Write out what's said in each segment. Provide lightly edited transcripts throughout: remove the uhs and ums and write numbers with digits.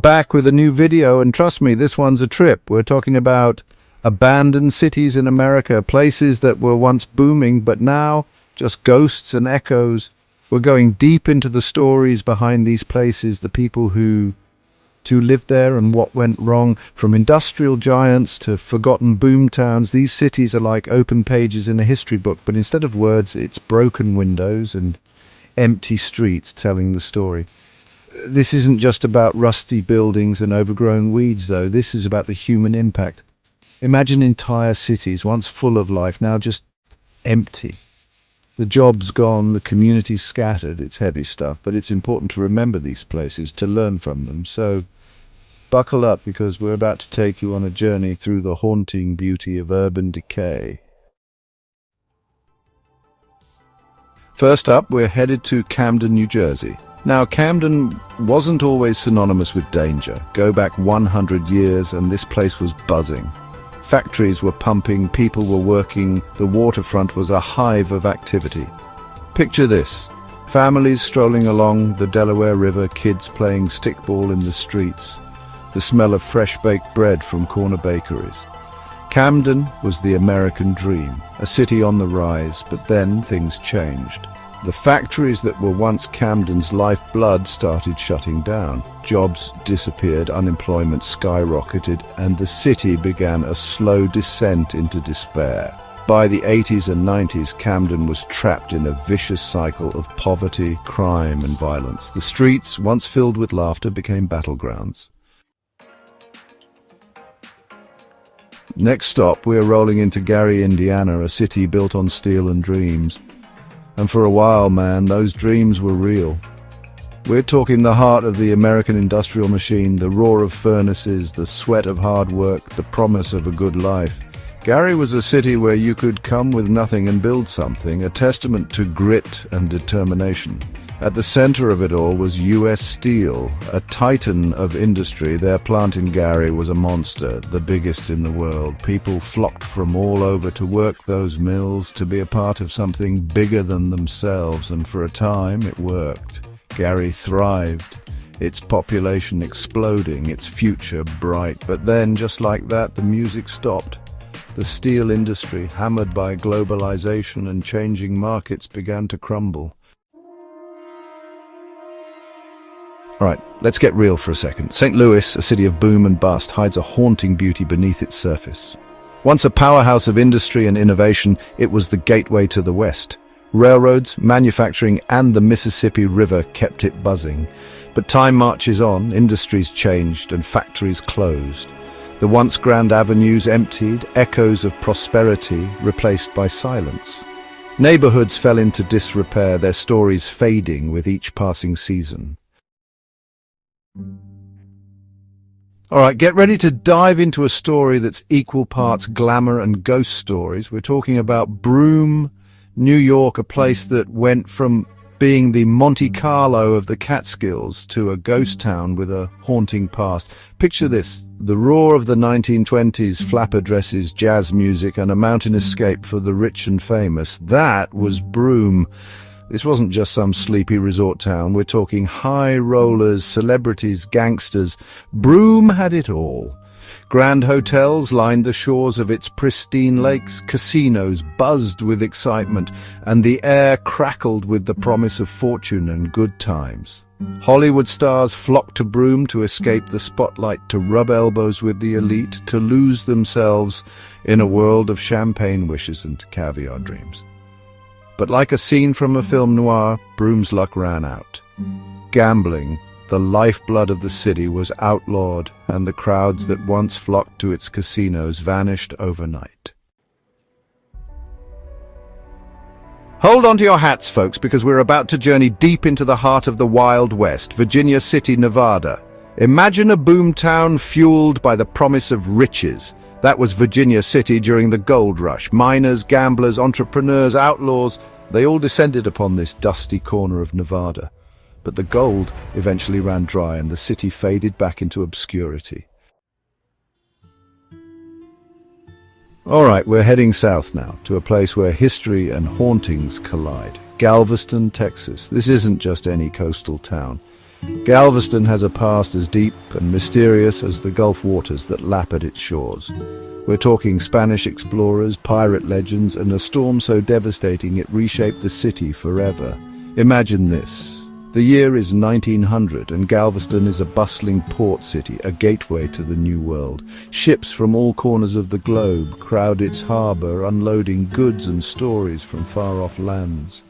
Back with a new video, and trust me, this one's a trip. We're talking about abandoned cities in America, places that were once booming but now just ghosts and echoes. We're going deep into the stories behind these places, the people who lived there and what went wrong. From industrial giants to forgotten boom towns, these cities are like open pages in a history book, but instead of words, it's broken windows and empty streets telling the story. This isn't just about rusty buildings and overgrown weeds, though. This is about the human impact. Imagine entire cities, once full of life, now just empty. The jobs gone, the communities scattered. It's heavy stuff, but it's important to remember these places, to learn from them. So buckle up, because we're about to take you on a journey through the haunting beauty of urban decay. First up, we're headed to Camden, New Jersey. Now, Camden wasn't always synonymous with danger. Go back 100 years and this place was buzzing. Factories were pumping, people were working, the waterfront was a hive of activity. Picture this: families strolling along the Delaware River, kids playing stickball in the streets, the smell of fresh-baked bread from corner bakeries. Camden was the American dream, a city on the rise, but then things changed. The factories that were once Camden's lifeblood started shutting down. Jobs disappeared, unemployment skyrocketed, and the city began a slow descent into despair. By the 80s and 90s, Camden was trapped in a vicious cycle of poverty, crime, and violence. The streets, once filled with laughter, became battlegrounds. Next stop, we are rolling into Gary, Indiana, a city built on steel and dreams. And for a while, man, those dreams were real. We're talking the heart of the American industrial machine, the roar of furnaces, the sweat of hard work, the promise of a good life. Gary was a city where you could come with nothing and build something, a testament to grit and determination. At the center of it all was U.S. Steel, a titan of industry. Their plant in Gary was a monster, the biggest in the world. People flocked from all over to work those mills, to be a part of something bigger than themselves, and for a time it worked. Gary thrived, its population exploding, its future bright. But then, just like that, the music stopped. The steel industry, hammered by globalization and changing markets, began to crumble. All right, let's get real for a second. St. Louis, a city of boom and bust, hides a haunting beauty beneath its surface. Once a powerhouse of industry and innovation, it was the gateway to the West. Railroads, manufacturing, and the Mississippi River kept it buzzing. But time marches on, industries changed, and factories closed. The once grand avenues emptied, echoes of prosperity replaced by silence. Neighborhoods fell into disrepair, their stories fading with each passing season. All right, get ready to dive into a story that's equal parts glamour and ghost stories. We're talking about Broom, New York, a place that went from being the Monte Carlo of the Catskills to a ghost town with a haunting past. Picture this: the roar of the 1920s, flapper dresses, jazz music, and a mountain escape for the rich and famous. That was Broom. This wasn't just some sleepy resort town. We're talking high rollers, celebrities, gangsters. Broom had it all. Grand hotels lined the shores of its pristine lakes, casinos buzzed with excitement, and the air crackled with the promise of fortune and good times. Hollywood stars flocked to Broom to escape the spotlight, to rub elbows with the elite, to lose themselves in a world of champagne wishes and caviar dreams. But like a scene from a film noir, Broom's luck ran out. Gambling, the lifeblood of the city, was outlawed, and the crowds that once flocked to its casinos vanished overnight. Hold on to your hats, folks, because we're about to journey deep into the heart of the Wild West, Virginia City, Nevada. Imagine a boom town fueled by the promise of riches. That was Virginia City during the gold rush. Miners, gamblers, entrepreneurs, outlaws, they all descended upon this dusty corner of Nevada. But the gold eventually ran dry and the city faded back into obscurity. All right, we're heading south now, to a place where history and hauntings collide. Galveston, Texas. This isn't just any coastal town. Galveston has a past as deep and mysterious as the Gulf waters that lap at its shores. We're talking Spanish explorers, pirate legends, and a storm so devastating it reshaped the city forever. Imagine this. The year is 1900 and Galveston is a bustling port city, a gateway to the New World. Ships from all corners of the globe crowd its harbour, unloading goods and stories from far-off lands.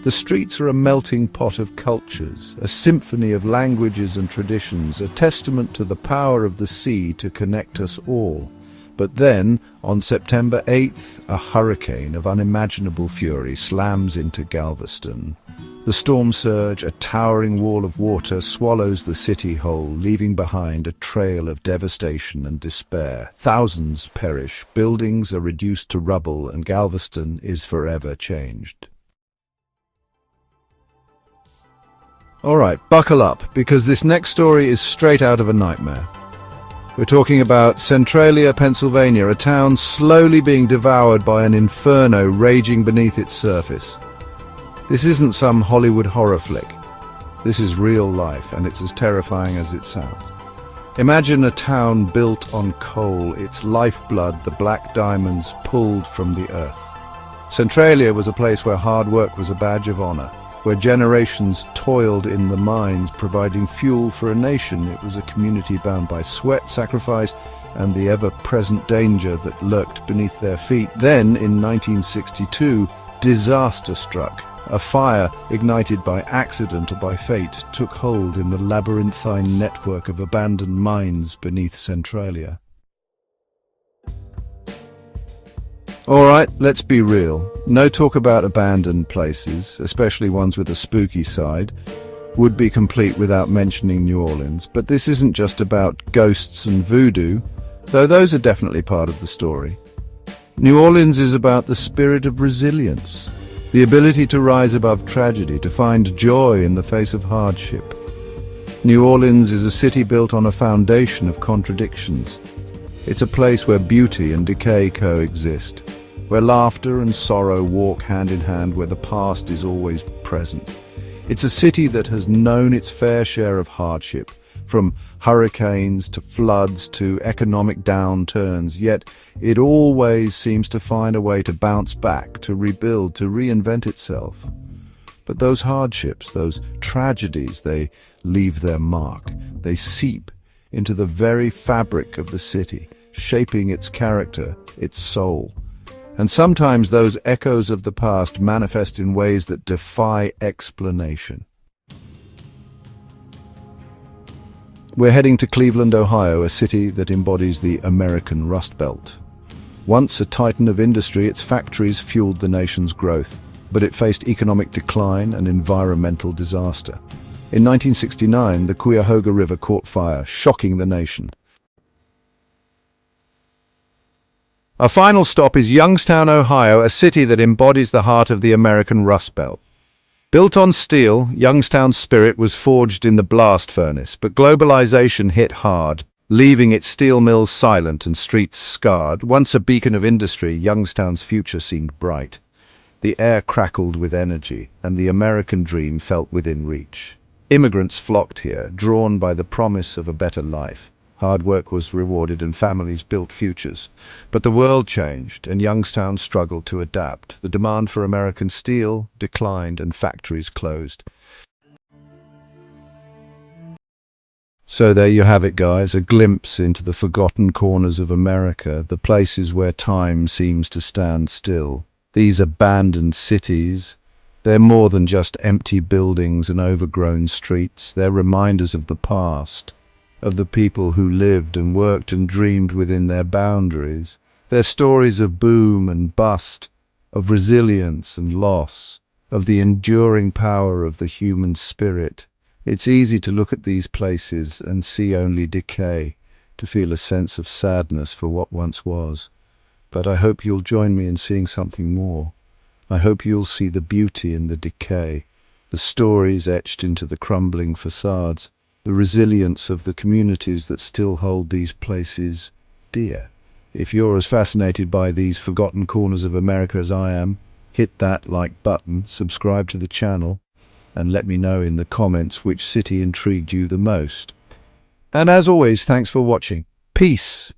The streets are a melting pot of cultures, a symphony of languages and traditions, a testament to the power of the sea to connect us all. But then, on September 8th, a hurricane of unimaginable fury slams into Galveston. The storm surge, a towering wall of water, swallows the city whole, leaving behind a trail of devastation and despair. Thousands perish, buildings are reduced to rubble, and Galveston is forever changed. Alright, buckle up, because this next story is straight out of a nightmare. We're talking about Centralia, Pennsylvania, a town slowly being devoured by an inferno raging beneath its surface. This isn't some Hollywood horror flick. This is real life, and it's as terrifying as it sounds. Imagine a town built on coal, its lifeblood, the black diamonds, pulled from the earth. Centralia was a place where hard work was a badge of honor, where generations toiled in the mines, providing fuel for a nation. It was a community bound by sweat, sacrifice, and the ever-present danger that lurked beneath their feet. Then, in 1962, disaster struck. A fire, ignited by accident or by fate, took hold in the labyrinthine network of abandoned mines beneath Centralia. Alright, let's be real. No talk about abandoned places, especially ones with a spooky side, would be complete without mentioning New Orleans. But this isn't just about ghosts and voodoo, though those are definitely part of the story. New Orleans is about the spirit of resilience, the ability to rise above tragedy, to find joy in the face of hardship. New Orleans is a city built on a foundation of contradictions. It's a place where beauty and decay coexist, where laughter and sorrow walk hand in hand, where the past is always present. It's a city that has known its fair share of hardship, from hurricanes to floods to economic downturns, yet it always seems to find a way to bounce back, to rebuild, to reinvent itself. But those hardships, those tragedies, they leave their mark. They seep into the very fabric of the city, shaping its character, its soul. And sometimes those echoes of the past manifest in ways that defy explanation. We're heading to Cleveland, Ohio, a city that embodies the American Rust Belt. Once a titan of industry, its factories fueled the nation's growth, but it faced economic decline and environmental disaster. In 1969, the Cuyahoga River caught fire, shocking the nation. Our final stop is Youngstown, Ohio, a city that embodies the heart of the American Rust Belt. Built on steel, Youngstown's spirit was forged in the blast furnace, but globalization hit hard, leaving its steel mills silent and streets scarred. Once a beacon of industry, Youngstown's future seemed bright. The air crackled with energy, and the American dream felt within reach. Immigrants flocked here, drawn by the promise of a better life. Hard work was rewarded and families built futures. But the world changed, and Youngstown struggled to adapt. The demand for American steel declined and factories closed. So there you have it, guys, a glimpse into the forgotten corners of America, the places where time seems to stand still. These abandoned cities, they're more than just empty buildings and overgrown streets. They're reminders of the past, of the people who lived and worked and dreamed within their boundaries. They're stories of boom and bust, of resilience and loss, of the enduring power of the human spirit. It's easy to look at these places and see only decay, to feel a sense of sadness for what once was. But I hope you'll join me in seeing something more. I hope you'll see the beauty in the decay, the stories etched into the crumbling facades, the resilience of the communities that still hold these places dear. If you're as fascinated by these forgotten corners of America as I am, hit that like button, subscribe to the channel, and let me know in the comments which city intrigued you the most. And as always, thanks for watching. Peace.